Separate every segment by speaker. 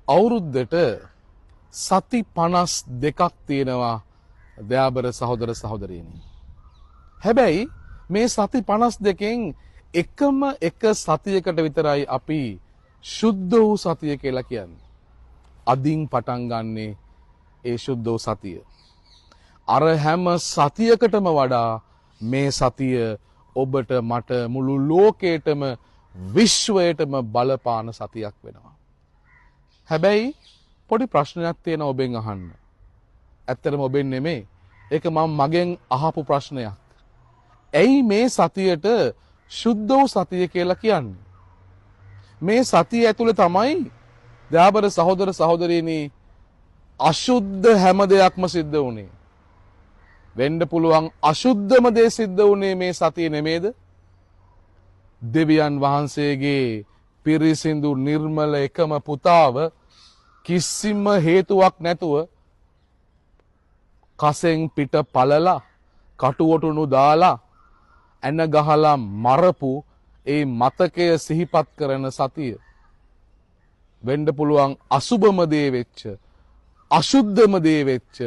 Speaker 1: අවුරුද්දට සති 52ක් තියෙනවා දයාබර සහෝදර සහෝදරියනි. හැබැයි මේ සති 52කින් එකම එක සතියකට විතරයි අපි සුද්ධ වූ සතිය කියලා කියන්නේ. අදින් පටන් ගන්නේ ඒ සුද්ධ වූ සතිය. අර හැම සතියකටම වඩා මේ සතිය ඔබට මට මුළු ලෝකේටම විශ්වයටම බලපාන සතියක් වෙනවා. හැබැයි පොඩි ප්‍රශ්නයක් තියෙනවා ඔබෙන් අහන්න. ඇත්තටම ඔබෙන් නෙමෙයි. ඒක මම මගෙන් අහපු ප්‍රශ්නයක්. ඇයි මේ සතියට සුද්ධ වූ සතිය කියලා කියන්නේ? මේ සතිය ඇතුලේ තමයි දයාබර සහෝදර සහෝදරියනි අශුද්ධ හැම දෙයක්ම සිද්ධ වුණේ. වෙන්න පුළුවන් අශුද්ධම දේ සිද්ධ වුණේ මේ සතිය නෙමේද? දෙවියන් වහන්සේගේ පිරිසිදු නිර්මල එකම පුතාව කිසිම හේතුවක් නැතුව කසෙන් පිට පළලා කටුවටුණු දාලා ඇන ගහලා මරපු ඒ මතකය සිහිපත් කරන සතිය. වෙන්න පුළුවන් අසුබම දේ වෙච්ච අශුද්ධම දේ වෙච්ච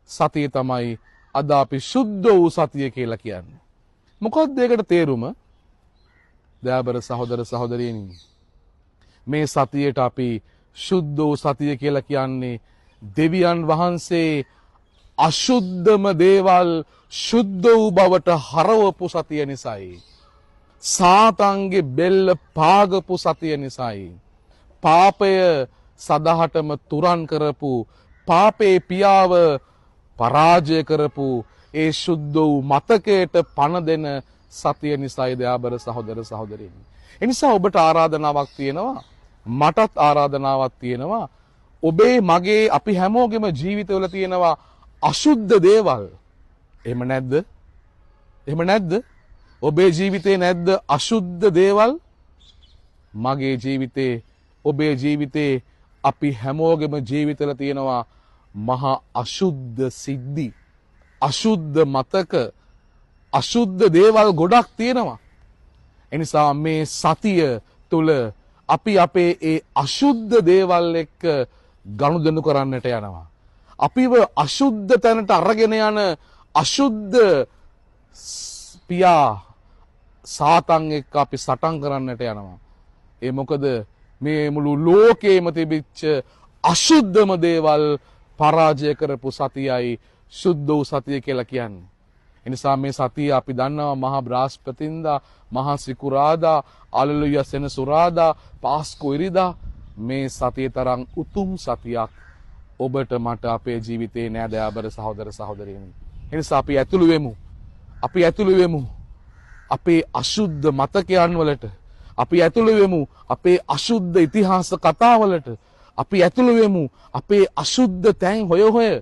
Speaker 1: සතිය තමයි අද අපි සුද්ධ වූ සතිය කියලා කියන්නේ. මොකක්ද ඒකට තේරුම? දයාබර සහෝදර සහෝදරියනි, මේ සතියට අපි සුද්ධ වූ සතිය කියලා කියන්නේ දෙවියන් වහන්සේ අශුද්ධම දේවල් සුද්ධ වූ බවට හරවපු සතිය නිසායි. සාතන්ගේ බෙල්ල පාගපු සතිය නිසායි. පාපය සදහටම තුරන් කරපු පාපේ පියාව පරාජය කරපු ඒ සුද්ධ වූ මතකයට පණ දෙන සතිය නිසායි දයාබර සහෝදර සහෝදරියනි. එනිසා ඔබට ආරාධනාවක් තියෙනවා, මටත් ආරාධනාවක් තියෙනවා. ඔබේ මගේ අපි හැමෝගෙම ජීවිතවල තියෙනවා අශුද්ධ දේවල්. එහෙම නැද්ද? එහෙම නැද්ද? ඔබේ ජීවිතේ නැද්ද අශුද්ධ දේවල්? මගේ ජීවිතේ, ඔබේ ජීවිතේ, අපි හැමෝගෙම ජීවිතවල තියෙනවා මහා අශුද්ධ සිද්ධි, අශුද්ධ මතක, අශුද්ධ දේවල් ගොඩක් තියෙනවා. එනිසා මේ සතිය තුළ අපි අපේ ඒ අශුද්ධ දේවල් එක්ක ගනුදෙනු කරන්නට යනවා. අපිව අශුද්ධ තැනට අරගෙන යන අශුද්ධ පියා සාතන් එක්ක අපි සටන් කරන්නට යනවා. ඒ මොකද මේ මුළු ලෝකේම තිබිච්ච අශුද්ධම දේවල් පරාජය කරපු සතියයි සුද්ධ වූ සතිය කියලා කියන්නේ. එනිසා මේ සතිය අපි දන්නවා මහා බ්‍රහස්පතින්දා, මහා සිකුරාදා, අලලුයා සෙනසුරාදා, පාස්කු ඉරිදා. මේ සතිය තරම් උතුම් සතියක් ඔබට මට අපේ ජීවිතේ නෑ දයාබර සහෝදර සහෝදරියනි. එනිසා අපි ඇතුළු වෙමු. අපි ඇතුළු වෙමු අපේ අශුද්ධ මතකයන් වලට. අපි ඇතුළු වෙමු අපේ අශුද්ධ ඉතිහාස කතාවලට. අපි ඇතුළු වෙමු අපේ අශුද්ධ තැන් හොය හොය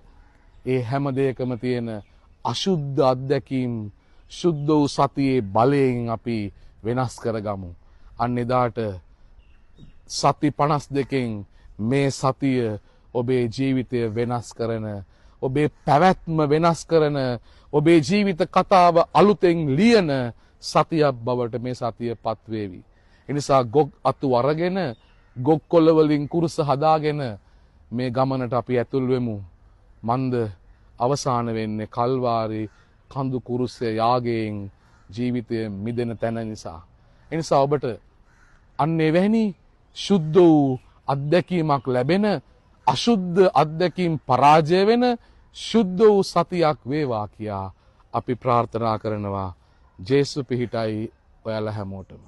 Speaker 1: ඒ හැම දෙයකම තියෙන අශුද්ධ අත්දැකීම් සුද්ධ වූ සතියේ බලයෙන් අපි වෙනස් කරගමු. අන්න එදාට සති 52කින් මේ සතිය ඔබේ ජීවිතය වෙනස් කරන, ඔබේ පැවැත්ම වෙනස් කරන, ඔබේ ජීවිත කතාව අලුතෙන් ලියන සතියක් බවට මේ සතිය පත්වේවි. එනිසා ගොක් අතු අරගෙන, ගොක් කොළ වලින් කුරුස හදාගෙන මේ ගමනට අපි ඇතුල් වෙමු. මන්ද අවසාන වෙන්නේ කල්වාරි කඳු කුරුස යාගයෙන් ජීවිතය මිදෙන තැන නිසා. එනිසා ඔබට අන්න එවැනි සුද්ධ වූ අත්දැකීමක් ලැබෙන, අශුද්ධ අත්දැකීම් පරාජය වෙන සුද්ධ වූ සතියක් වේවා කියා අපි ප්‍රාර්ථනා කරනවා. ජේසු පිහිටයි ඔයාලා හැමෝටම.